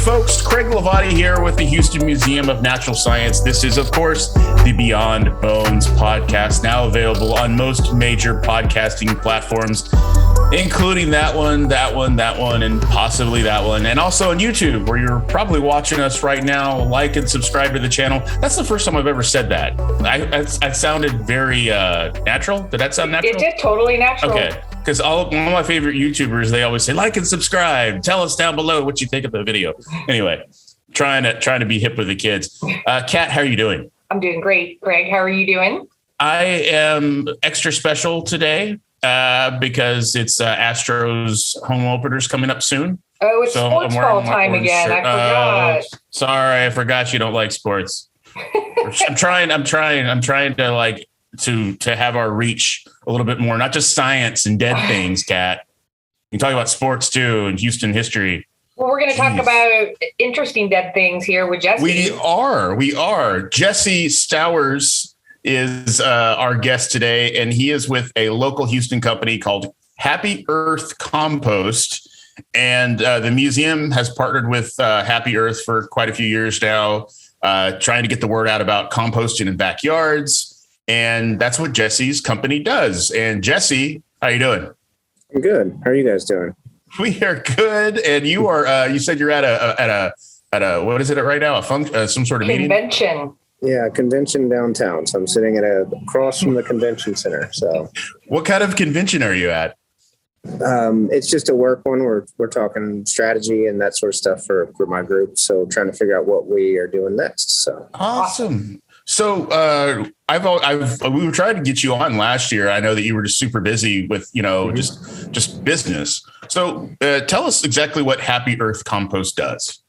folks. Craig Lavati here with the Houston Museum of Natural Science. This is, of course, the Beyond Bones podcast, now available on most major podcasting platforms, including that one, and possibly that one. And also on YouTube, where you're probably watching us right now. Like and subscribe to the channel. That's the first time I've ever said that. I sounded very natural. Did that sound natural? It did, totally natural. Okay. Because one of my favorite YouTubers, they always say, like and subscribe. Tell us down below what you think of the video. Anyway, trying to be hip with the kids. Kat, how are you doing? I'm doing great. Greg, how are you doing? I am extra special today because it's Astros home openers coming up soon. Oh, it's sports ball time again. I forgot. Sorry, I forgot you don't like sports. I'm trying to like to have our reach a little bit more, not just science and dead things, Kat. You can talk about sports too and Houston history. Well, we're going to talk about interesting dead things here with Jesse. We are. Jesse Stowers is our guest today, and he is with a local Houston company called Happy Earth Compost. And the museum has partnered with Happy Earth for quite a few years now, trying to get the word out about composting in backyards. And that's what Jesse's company does. And Jesse, how you doing? I'm good. How are you guys doing? We are good. And you are. You said you're at a what is it right now? Some sort of convention. Meeting? Yeah, convention downtown. So I'm sitting across from the convention center. So, what kind of convention are you at? It's just a work one. We're talking strategy and that sort of stuff for my group. So trying to figure out what we are doing next. So awesome. So we were trying to get you on last year. I know that you were just super busy with, just business. So tell us exactly what Happy Earth Compost does.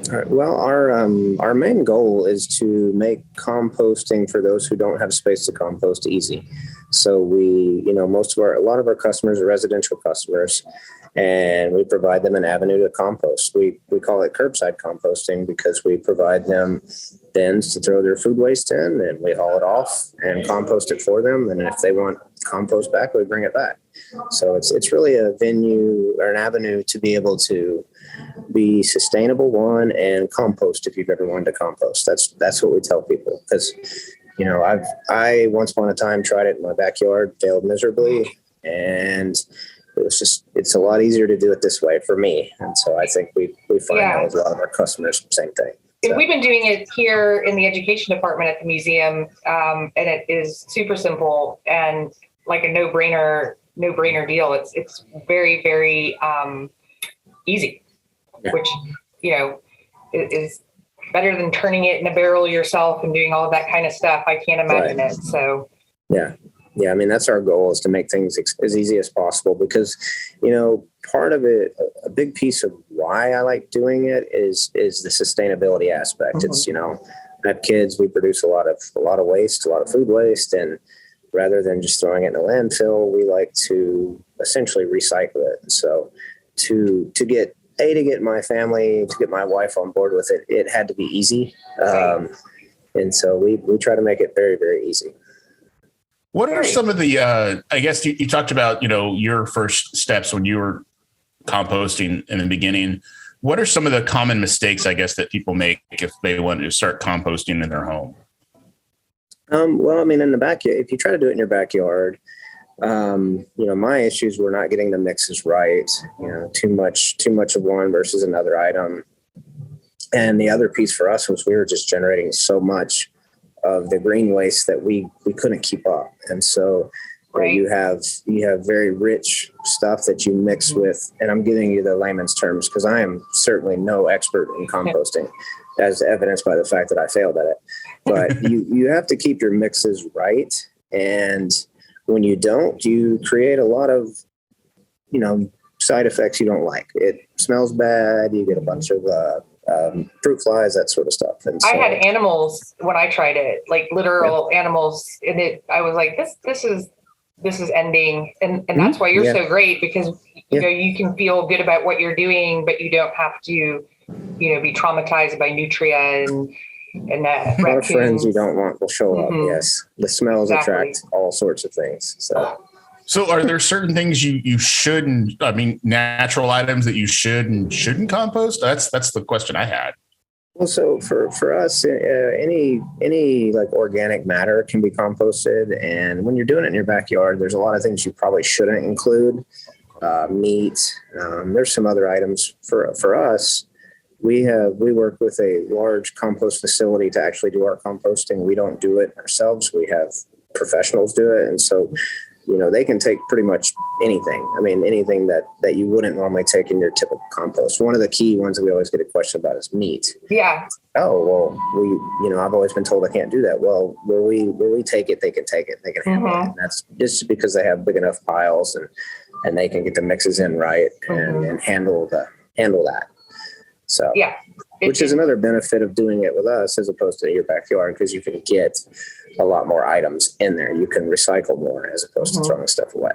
All right. Well, our main goal is to make composting for those who don't have space to compost easy. So a lot of our customers are residential customers, and we provide them an avenue to compost. We call it curbside composting because we provide them bins to throw their food waste in, and we haul it off and compost it for them. And if they want compost back, we bring it back. So it's really a venue or an avenue to be able to be sustainable, one, and compost if you've ever wanted to compost. That's what we tell people, because I once upon a time tried it in my backyard, failed miserably, and it's a lot easier to do it this way for me. And so I think we find that with a lot of our customers, same thing. So. We've been doing it here in the education department at the museum, and it is super simple and like a no-brainer deal. It's very, very easy, which, is better than turning it in a barrel yourself and doing all of that kind of stuff. I can't imagine it. So yeah. I mean, that's our goal, is to make things as easy as possible, because, part of it, a big piece of why I like doing it is the sustainability aspect. Mm-hmm. It's, I have kids, we produce a lot of waste, a lot of food waste. And rather than just throwing it in a landfill, we like to essentially recycle it. So to get my family, to get my wife on board with it, it had to be easy. And so we try to make it very, very easy. What are some of the, I guess you talked about, your first steps when you were composting in the beginning. What are some of the common mistakes, I guess, that people make if they want to start composting in their home? Well, I mean, in the backyard, if you try to do it in your backyard, my issues were not getting the mixes right, too much of one versus another item. And the other piece for us was we were just generating so much of the green waste that we couldn't keep up. And so you have very rich stuff that you mix with, and I'm giving you the layman's terms because I am certainly no expert in composting, as evidenced by the fact that I failed at it. But you have to keep your mixes right. And when you don't, you create a lot of, side effects you don't like. It smells bad. You get a bunch of fruit flies, that sort of stuff. And so, I had animals when I tried it, like literal animals, and I was like, this is ending, and that's why you're so great, because you can feel good about what you're doing, but you don't have to, be traumatized by nutria and that. Our friends you don't want will show up. Yes, the smells attract all sorts of things. So So are there certain things you shouldn't, I mean, natural items that you should and shouldn't compost? That's the question I had. Well, so for us, any like organic matter can be composted, and when you're doing it in your backyard, there's a lot of things you probably shouldn't include. Meat. There's some other items for us. We work with a large compost facility to actually do our composting. We don't do it ourselves. We have professionals do it, and so they can take pretty much anything. I mean, anything that you wouldn't normally take in your typical compost. One of the key ones that we always get a question about is meat. Yeah. Oh, well, I've always been told I can't do that. Well, where we take it, they can take it. They can handle it. And that's just because they have big enough piles and they can get the mixes in right and handle that. So, yeah. Which is another benefit of doing it with us as opposed to your backyard, because you can get a lot more items in there. You can recycle more as opposed to throwing stuff away.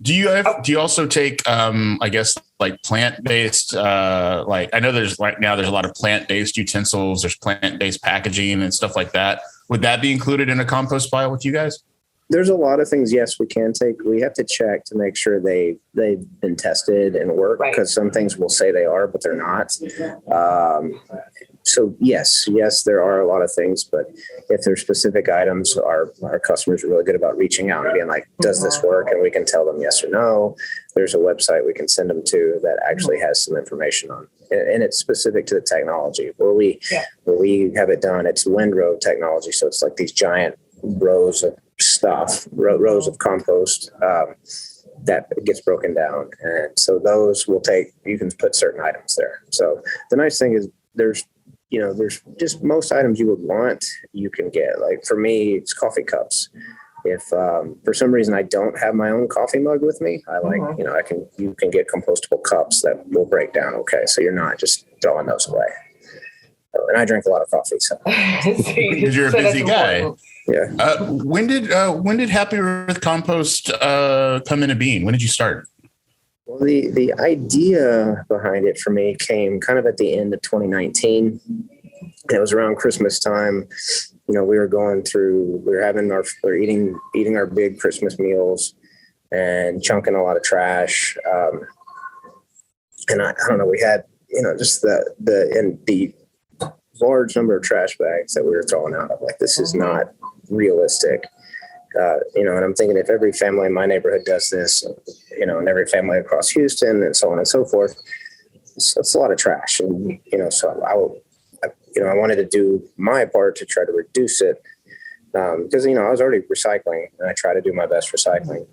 Do you also take, I guess, like plant-based, like I know there's right now there's a lot of plant-based utensils, there's plant-based packaging and stuff like that. Would that be included in a compost pile with you guys? There's a lot of things, yes, we can take. We have to check to make sure they've been tested and work, because some things will say they are, but they're not. So yes, there are a lot of things, but if there's specific items, our customers are really good about reaching out and being like, does this work? And we can tell them yes or no. There's a website we can send them to that actually has some information on, and it's specific to the technology. Where we have it done, it's windrow technology. So it's like these giant rows of stuff, rows of compost that gets broken down. And so those you can put certain items there. So the nice thing is there's just most items you would want, you can get. Like for me, it's coffee cups. If for some reason I don't have my own coffee mug with me, I like, you can get compostable cups that will break down. Okay. So you're not just throwing those away. And I drink a lot of coffee. So because you're a busy guy. Yeah. When did Happy Earth Compost come into being? When did you start? Well, the idea behind it for me came kind of at the end of 2019. It was around Christmas time. We were eating our big Christmas meals and chunking a lot of trash. And I don't know, we had, just the large number of trash bags that we were throwing out. I'm like, this is not realistic. And I'm thinking if every family in my neighborhood does this, and every family across Houston and so on and so forth, it's a lot of trash. And, so I wanted to do my part to try to reduce it. Because, I was already recycling and I try to do my best recycling,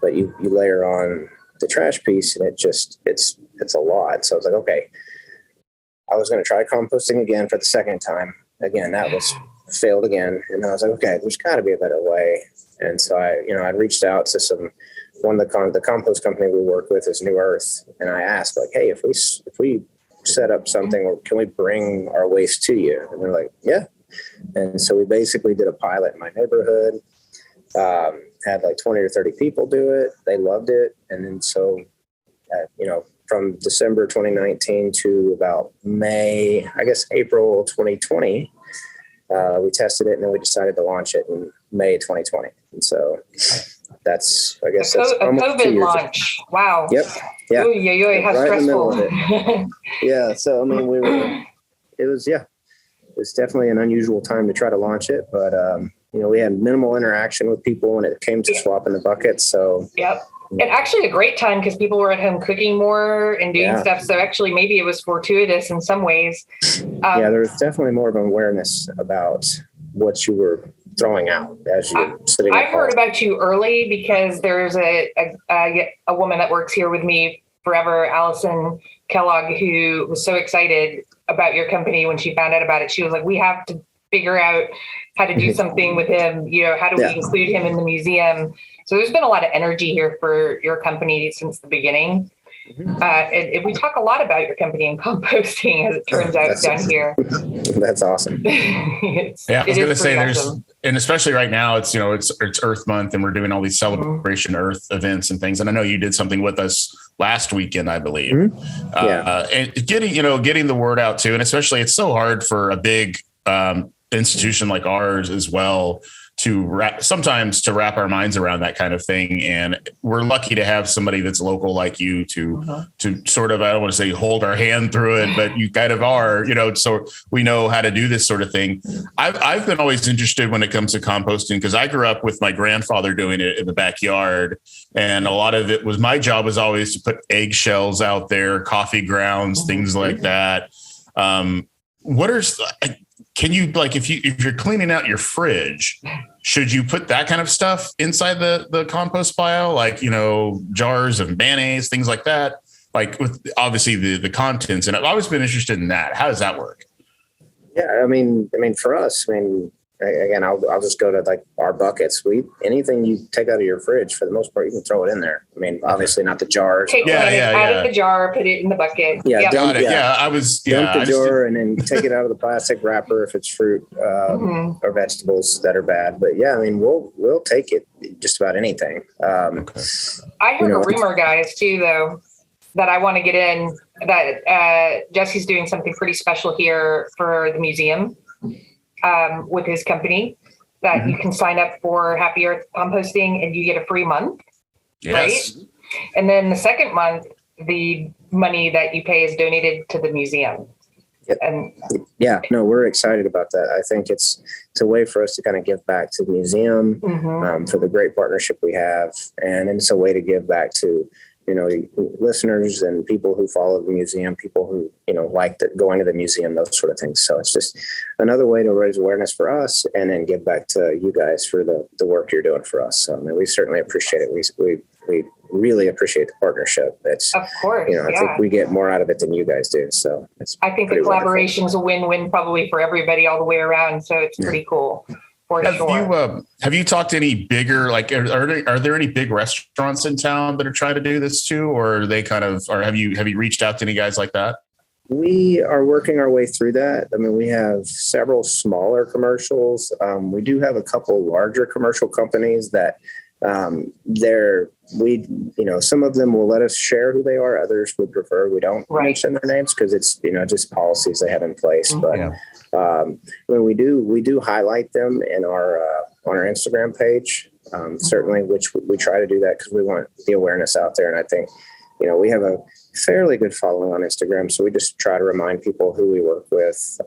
but you layer on the trash piece and it's a lot. So I was like, okay, I was going to try composting again for the second time. Again, that was failed again. And I was like, okay, there's got to be a better way. And so I reached out to one of the compost company we work with is New Earth. And I asked like, hey, if we set up something, or can we bring our waste to you? And they're like, yeah. And so we basically did a pilot in my neighborhood, had like 20 or 30 people do it. They loved it. And then so, from December 2019 to about April 2020, we tested it, and then we decided to launch it in May 2020. And so that's a COVID launch. Wow. Yep. Yeah. Ooh, how right stressful. In the middle of it. Yeah. So, I mean, it was definitely an unusual time to try to launch it, but, we had minimal interaction with people when it came to swapping the buckets. So, yep. And actually a great time because people were at home cooking more and doing stuff. So actually maybe it was fortuitous in some ways. There was definitely more of an awareness about what you were throwing out as you're sitting. I heard about you early because there's a woman that works here with me forever, Allison Kellogg, who was so excited about your company when she found out about it. She was like, we have to figure out how to do something with him. How do we include him in the museum? So there's been a lot of energy here for your company since the beginning. And we talk a lot about your company and composting, as it turns out down here. That's awesome. I was going to say awesome. And especially right now, it's Earth Month, and we're doing all these celebration Earth events and things. And I know you did something with us last weekend, I believe. And getting the word out too, and especially it's so hard for a big institution like ours as well sometimes to wrap our minds around that kind of thing. And we're lucky to have somebody that's local like you to sort of, I don't want to say hold our hand through it, but you kind of are, so we know how to do this sort of thing. I've been always interested when it comes to composting because I grew up with my grandfather doing it in the backyard. And a lot of it was my job was always to put eggshells out there, coffee grounds, things like that. Can you, like, if you're cleaning out your fridge, should you put that kind of stuff inside the compost pile? Like, jars of mayonnaise, things like that, like with obviously the contents. And I've always been interested in that. How does that work? Yeah. I mean, for us, again, I'll just go to like our buckets. Anything you take out of your fridge, for the most part, you can throw it in there. I mean, obviously not the jars. Take out of the jar, put it in the bucket. Yeah, got it. Dump the jar and then take it out of the plastic wrapper if it's fruit or vegetables that are bad. But yeah, I mean, we'll take it, just about anything. I heard a rumor, guys, too, though, that I want to get in. That Jesse's doing something pretty special here for the museum. With his company that you can sign up for Happy Earth composting and you get a free month, right? And then the second month, the money that you pay is donated to the museum. Yep. And we're excited about that. I think it's a way for us to kind of give back to the museum for the great partnership we have. And it's a way to give back to listeners and people who follow the museum, people who, like going to the museum, those sort of things. So it's just another way to raise awareness for us and then give back to you guys for the work you're doing for us. So we certainly appreciate it. We really appreciate the partnership. It's, of course, I think we get more out of it than you guys do. So I think the collaboration is a win-win probably for everybody all the way around. So it's pretty cool. Have you talked to any bigger, like, are there any big restaurants in town that are trying to do this too? Or are they have you reached out to any guys like that? We are working our way through that. I mean, we have several smaller commercials. We do have a couple larger commercial companies that some of them will let us share who they are. Others would prefer we don't mention their names because it's, just policies they have in place. But when we do highlight them in our on our Instagram page, certainly, which we try to do that because we want the awareness out there. And I think, we have a fairly good following on Instagram. So we just try to remind people who we work with.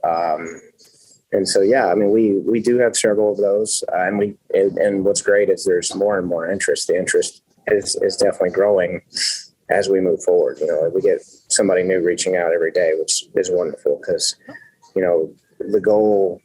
And so, we do have several of those. And what's great is there's more and more interest. The interest is definitely growing as we move forward. We get somebody new reaching out every day, which is wonderful because, the goal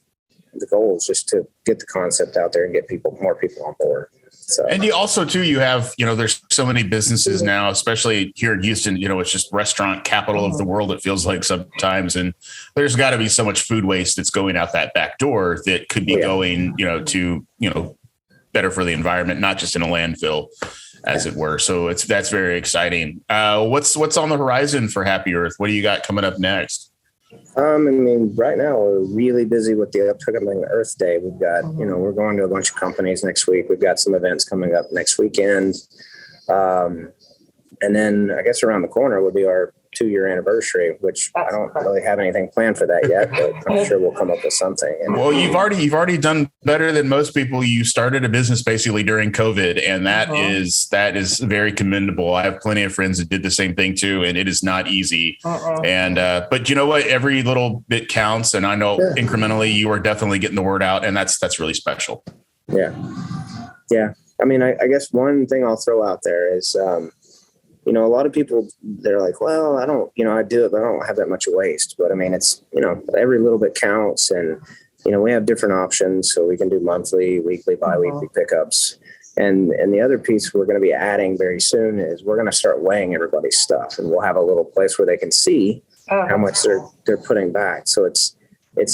is just to get the concept out there and get more people on board. So, and you also too, you have, there's so many businesses now, especially here in Houston, it's just restaurant capital of the world. It feels like sometimes, and there's got to be so much food waste that's going out that back door that could be going, to, better for the environment, not just in a landfill, as it were. So that's very exciting. What's on the horizon for Happy Earth? What do you got coming up next? Right now we're really busy with the upcoming Earth Day. We've got, we're going to a bunch of companies next week. We've got some events coming up next weekend. And then I guess around the corner would be our 2-year anniversary, which I don't really have anything planned for that yet, but I'm sure we'll come up with something. Well, you've already done better than most people. You started a business basically during COVID, and that is very commendable. I have plenty of friends that did the same thing too, and it is not easy. And but you know what? Every little bit counts, and I know incrementally you are definitely getting the word out, and that's really special. Yeah. I mean, I guess one thing I'll throw out there is, a lot of people, they're like, well, I don't, I do it, but I don't have that much waste. But I mean, it's, every little bit counts. And, we have different options. So we can do monthly, weekly, biweekly pickups. And the other piece we're going to be adding very soon is we're going to start weighing everybody's stuff. And we'll have a little place where they can see how much they're putting back. So it's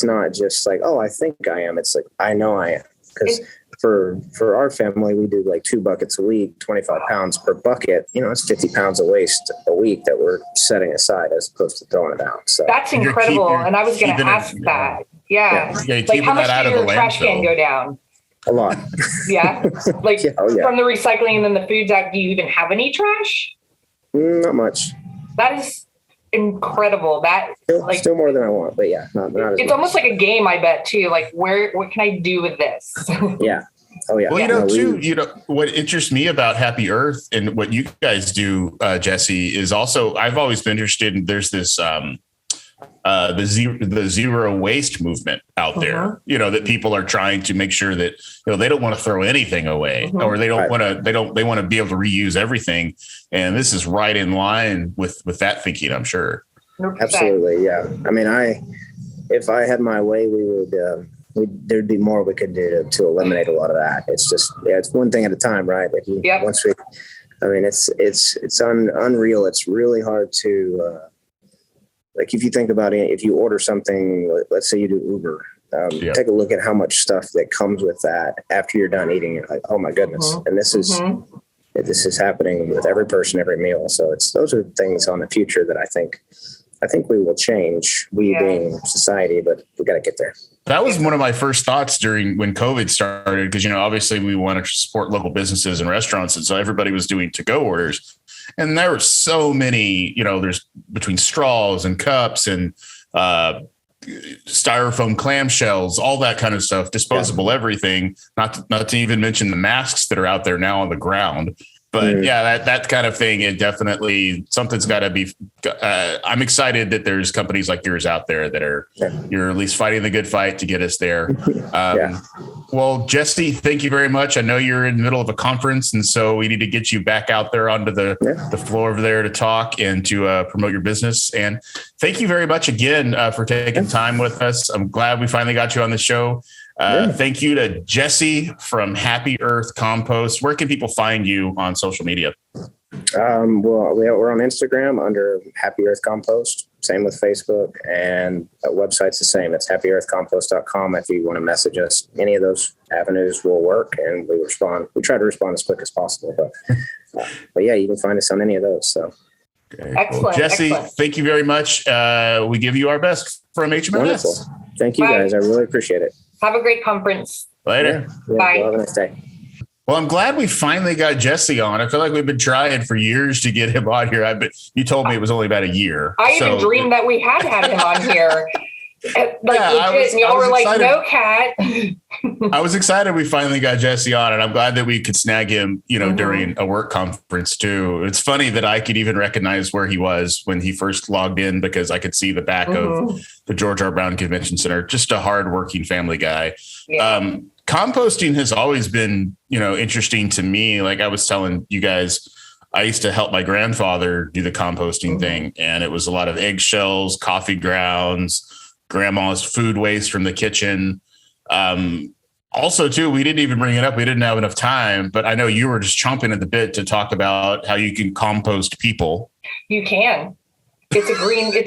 not just like, oh, I think I am. It's like, I know I am. Because for our family, we do like 2 buckets a week, 25 pounds per bucket. It's 50 pounds of waste a week that we're setting aside as opposed to throwing it out. So that's incredible. And I was going to ask that. Yeah. Like how much did your trash can go down? A lot. Yeah. Like from the recycling and then the foods out, do you even have any trash? Not much. That is incredible. That still more than I want, but not as it's much. Almost like a game, I bet too. Like what can I do with this? Yeah. Oh yeah. Well, No, what interests me about Happy Earth and what you guys do, Jesse, is also I've always been interested in. There's this the zero waste movement out there. That people are trying to make sure that they don't want to throw anything away, or they don't want to. They want to be able to reuse everything. And this is right in line with that thinking, I'm sure. 100%. Absolutely, yeah. I mean, if I had my way, we would. There'd be more we could do to eliminate a lot of that. It's just, it's one thing at a time, right? Once we, I mean, it's unreal. It's really hard to, like, if you think about it, if you order something, let's say you do Uber, take a look at how much stuff that comes with that after you're done eating. You're like, oh my goodness. And this is happening with every person, every meal. So those are things on the future that I think we will change, being society, but we got to get there. That was one of my first thoughts when COVID started, because, obviously we want to support local businesses and restaurants. And so everybody was doing to-go orders. And there were so many, there's between straws and cups and styrofoam clamshells, all that kind of stuff, disposable everything, not to even mention the masks that are out there now on the ground. But that kind of thing, it definitely, something's got to be, I'm excited that there's companies like yours out there that you're at least fighting the good fight to get us there. Well, Jesse, thank you very much. I know you're in the middle of a conference, and so we need to get you back out there onto the floor over there to talk and to promote your business. And thank you very much again for taking time with us. I'm glad we finally got you on the show. Thank you to Jesse from Happy Earth Compost. Where can people find you on social media? Well, we're on Instagram under Happy Earth Compost. Same with Facebook, and website's the same. It's happyearthcompost.com. If you want to message us, any of those avenues will work, and we respond. We try to respond as quick as possible. But yeah, you can find us on any of those. So. Okay, excellent. Jesse, thank you very much. We give you our best from HMNS. Wonderful. Thank you, guys. I really appreciate it. Have a great conference. Later. Bye. Well, have a nice day. Well, I'm glad we finally got Jesse on. I feel like we've been trying for years to get him on here. You told me it was only about a year. I even dreamed that we had him on here. Y'all were like, no, Cat. I was excited we finally got Jesse on, and I'm glad that we could snag him, during a work conference too. It's funny that I could even recognize where he was when he first logged in, because I could see the back of the George R. Brown Convention Center. Just a hardworking family guy. Yeah. Composting has always been, interesting to me. Like I was telling you guys, I used to help my grandfather do the composting thing, and it was a lot of eggshells, coffee grounds, grandma's food waste from the kitchen. Also, too, we didn't even bring it up. We didn't have enough time, but I know you were just chomping at the bit to talk about how you can compost people. You can. It's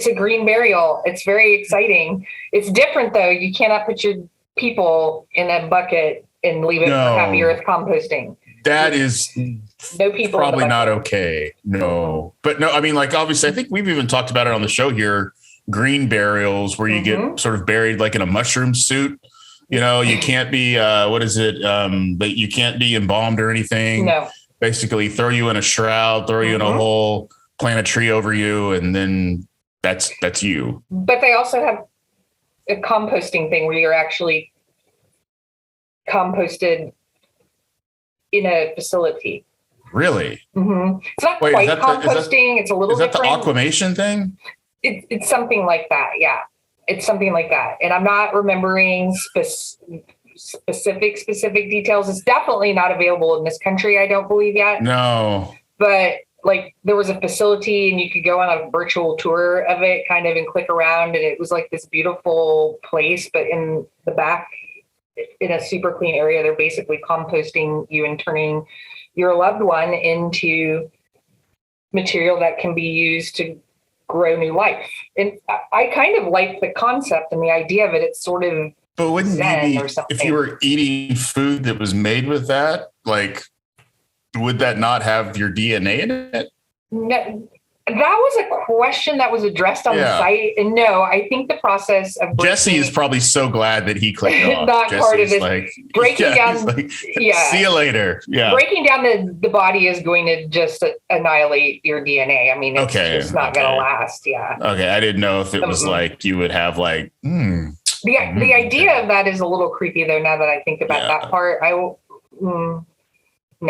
a green burial. It's very exciting. It's different though. You cannot put your people in a bucket and leave it for Happy Earth composting. That is no people probably not okay. No, but no, I mean, like, obviously, I think we've even talked about it on the show here. Green burials where you get sort of buried like in a mushroom suit. You can't be, but you can't be embalmed or anything. No. Basically throw you in a shroud, throw you in a hole, plant a tree over you, and then that's you. But they also have a composting thing where you're actually composted in a facility. Really? Mm-hmm. It's not quite composting. It's a little different. Is that the aquamation thing? It's something like that. Yeah. It's something like that. And I'm not remembering specific details. It's definitely not available in this country, I don't believe yet. No. But like there was a facility and you could go on a virtual tour of it kind of and click around, and it was like this beautiful place, but in the back in a super clean area, they're basically composting you and turning your loved one into material that can be used to grow new life. And I kind of like the concept and the idea of it. It's sort of, but wouldn't you be, if you were eating food that was made with that, like, would that not have your DNA in it? No, that was a question that was addressed on the site. And no, I think the process of Jesse is probably so glad that he clicked off. Not Jesse's part of it. Like, breaking down. Like, see you later. Yeah. Breaking down the body is going to just annihilate your DNA. I mean, it's just not going to last. Yeah. Okay. I didn't know if it was like, you would have like, The idea of that is a little creepy though. Now that I think about that part, No.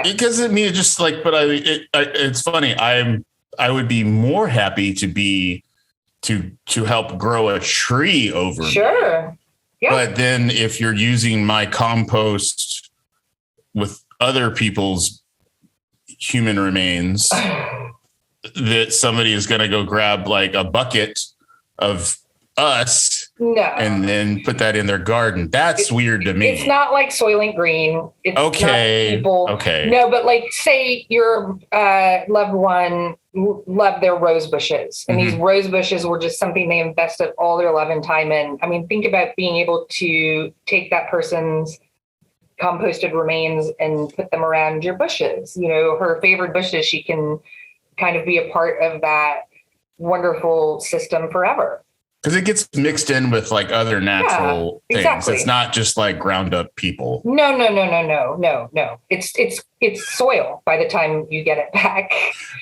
Because I mean, it's just like, but it's funny. I would be more happy to help grow a tree over. Sure. Yeah. But then if you're using my compost with other people's human remains, that somebody is going to go grab like a bucket of us and then put that in their garden. That's weird to me. It's not like Soylent Green. It's okay. Not people. Okay. No, but like say your loved one loved their rose bushes, and these rose bushes were just something they invested all their love and time in. I mean, think about being able to take that person's composted remains and put them around your bushes. You know, her favorite bushes, she can kind of be a part of that wonderful system forever. Because it gets mixed in with like other natural things. Exactly. It's not just like ground up people. No. It's soil by the time you get it back.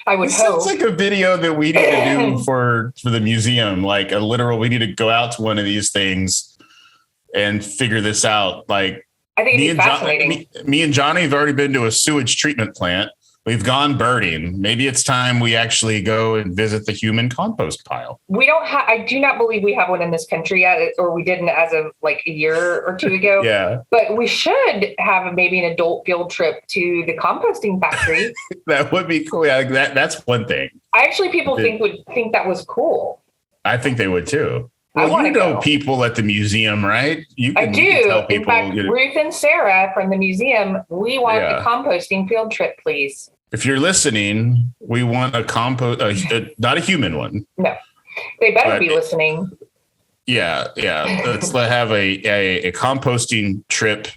I would hope. Sounds like a video that we need to do for the museum. Like a literal, we need to go out to one of these things and figure this out. Like I think it'd be fascinating. Me and Johnny have already been to a sewage treatment plant. We've gone birding. Maybe it's time we actually go and visit the human compost pile. We don't have, I do not believe we have one in this country yet, or we didn't as of like a year or two ago. Yeah. But we should have maybe an adult field trip to the composting factory. That would be cool. Yeah, that's one thing. People would think that was cool. I think they would too. Well, you know people at the museum, right? I do. Tell people, in fact, Ruth and Sarah from the museum, we want a composting field trip, please. If you're listening, we want a not a human one. No, they better be listening. Yeah. Let's have a composting trip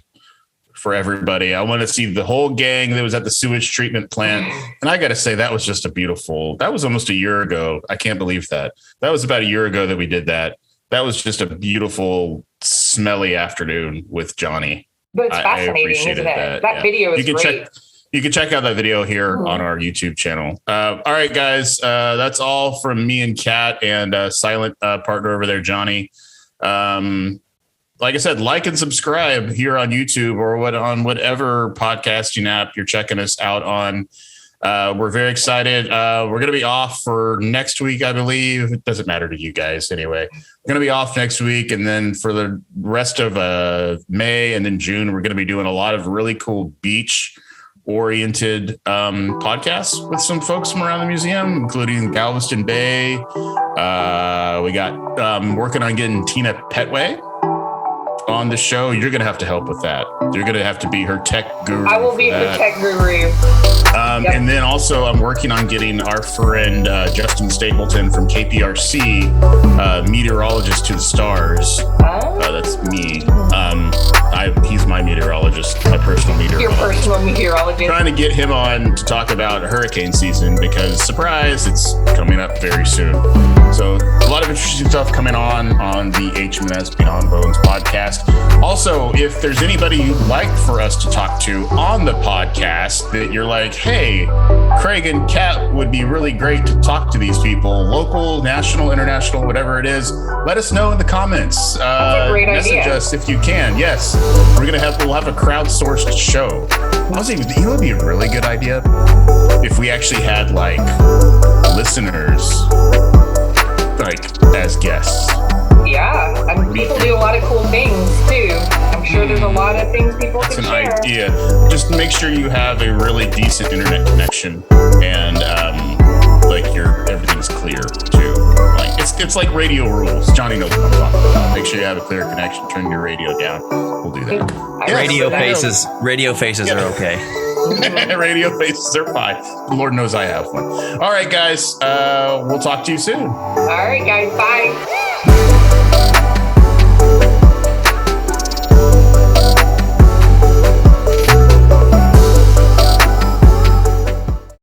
for everybody. I want to see the whole gang that was at the sewage treatment plant. And I got to say, that was just that was almost a year ago. I can't believe that. That was about a year ago that we did that. That was just a beautiful, smelly afternoon with Johnny. But it's fascinating, isn't it? That video is great. You can check out that video here on our YouTube channel. All right, guys, that's all from me and Kat and silent partner over there, Johnny. Like I said, like and subscribe here on YouTube or on whatever podcasting app you're checking us out on. We're very excited. We're going to be off for next week, I believe. It doesn't matter to you guys anyway. We're going to be off next week. And then for the rest of May and then June, we're going to be doing a lot of really cool beach-oriented podcasts with some folks from around the museum, including Galveston Bay. We got working on getting Tina Petway on the show. You're going to have to help with that. You're going to have to be her tech guru. I will be the tech guru. And then also I'm working on getting our friend Justin Stapleton from KPRC, meteorologist to the stars. That's me. He's my meteorologist, my personal meteorologist. Your personal meteorologist. Trying to get him on to talk about hurricane season because, surprise, it's coming up very soon. So a lot of interesting stuff coming on the HMNS Beyond Bones podcast. Also, if there's anybody you'd like for us to talk to on the podcast that you're like, hey, Craig and Kat would be really great to talk to these people, local, national, international, whatever it is, let us know in the comments. That's a great message idea. Us if you can. Yes, we'll have a crowdsourced show. I was thinking, it would be a really good idea if we actually had like listeners like as guests. Yeah, I mean, people do a lot of cool things too. I'm sure there's a lot of things people can share. That's an idea. Just make sure you have a really decent internet connection and like everything's clear too. Like it's like radio rules. Johnny knows what I'm talking about. Make sure you have a clear connection. Turn your radio down. We'll do that. Radio faces are okay. Radio faces are fine. Lord knows I have one. All right, guys. We'll talk to you soon. All right, guys. Bye.